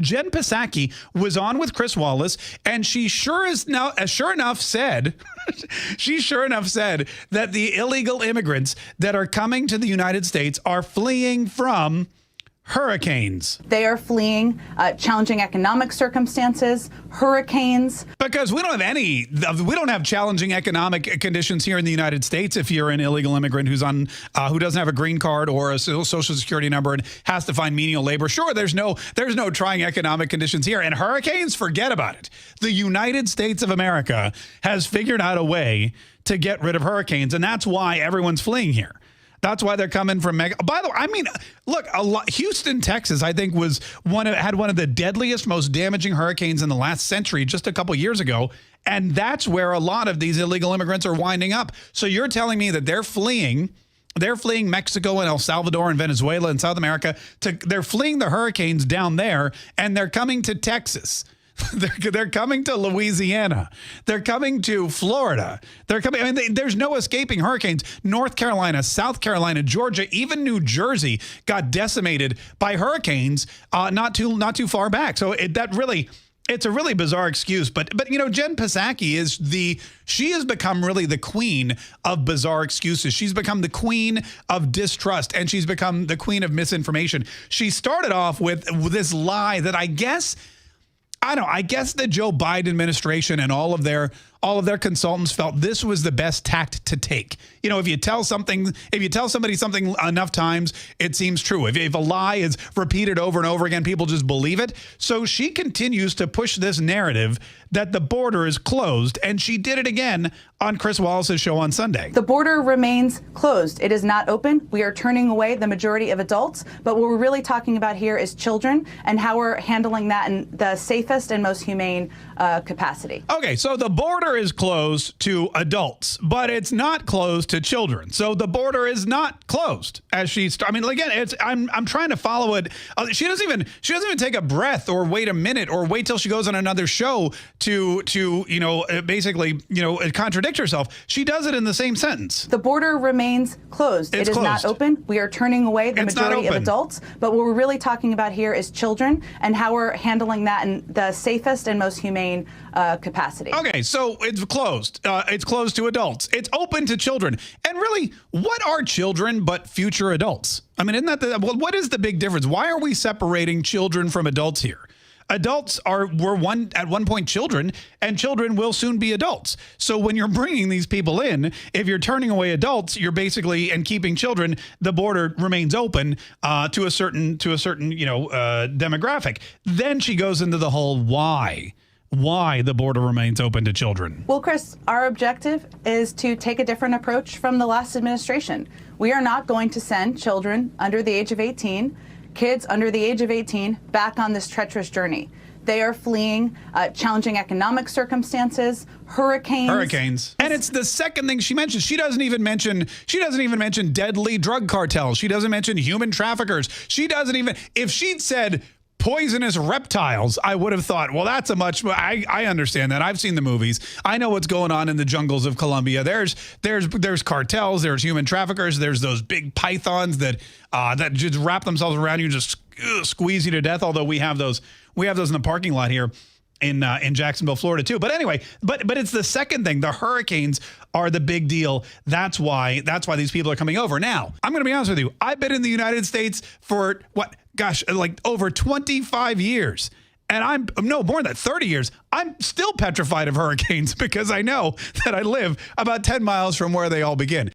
Jen Psaki was on with Chris Wallace, and she sure enough said that the illegal immigrants that are coming to the United States are fleeing from hurricanes. They are fleeing challenging economic circumstances, hurricanes. Because we don't have challenging economic conditions here in the United States. If you're an illegal immigrant who's on, who doesn't have a green card or a social security number and has to find menial labor, sure, there's no trying economic conditions here. And hurricanes, forget about it. The United States of America has figured out a way to get rid of hurricanes, and that's why everyone's fleeing here. That's why they're coming from By the way, I mean, look, Houston, Texas, I think had one of the deadliest, most damaging hurricanes in the last century just a couple years ago. And that's where a lot of these illegal immigrants are winding up. So you're telling me that they're fleeing Mexico and El Salvador and Venezuela and South America. They're fleeing the hurricanes down there, and they're coming to Texas. They're coming to Louisiana. They're coming to Florida. They're coming. I mean, there's no escaping hurricanes. North Carolina, South Carolina, Georgia, even New Jersey got decimated by hurricanes not too far back. So it's a really bizarre excuse. But you know, Jen Psaki she has become really the queen of bizarre excuses. She's become the queen of distrust, and she's become the queen of misinformation. She started off with this lie that I guess the Joe Biden administration and all of their consultants felt this was the best tact to take. You know, if you tell somebody something enough times, it seems true. If a lie is repeated over and over again, people just believe it. So she continues to push this narrative that the border is closed, and she did it again on Chris Wallace's show on Sunday. The border remains closed. It is not open. We are turning away the majority of adults, but what we're really talking about here is children and how we're handling that in the safest and most humane capacity. Okay, so the border is closed to adults, but it's not closed to children. So the border is not closed as I mean, again, I'm trying to follow it. She doesn't even take a breath or wait a minute or wait till she goes on another show to basically contradict herself. She does it in the same sentence. The border remains closed. It is not open. We are turning away the majority of adults, but what we're really talking about here is children and how we're handling that in the safest and most humane capacity. Okay, so it's closed. It's closed to adults. It's open to children. And really, what are children but future adults? I mean, what is the big difference? Why are we separating children from adults here? Adults were at one point children, and children will soon be adults. So when you're bringing these people in, if you're turning away adults, you're basically and keeping children. The border remains open to a certain demographic. Then she goes into the whole why the border remains open to children. Well, Chris, our objective is to take a different approach from the last administration. We are not going to send children under the age of 18. Kids under the age of 18 back on this treacherous journey. They are fleeing challenging economic circumstances, hurricanes. And it's the second thing she mentions. She doesn't even mention deadly drug cartels. She doesn't mention human traffickers. If she'd said poisonous reptiles, I would have thought, well, that's I understand that. I've seen the movies. I know what's going on in the jungles of Colombia. There's cartels, there's human traffickers, there's those big pythons that just wrap themselves around you and just squeeze you to death. Although we have those in the parking lot here in Jacksonville, Florida too. But anyway, but it's the second thing. The hurricanes are the big deal. That's why these people are coming over. Now, I'm going to be honest with you. I've been in the United States for like over 25 years. And I'm more than that, 30 years. I'm still petrified of hurricanes because I know that I live about 10 miles from where they all begin.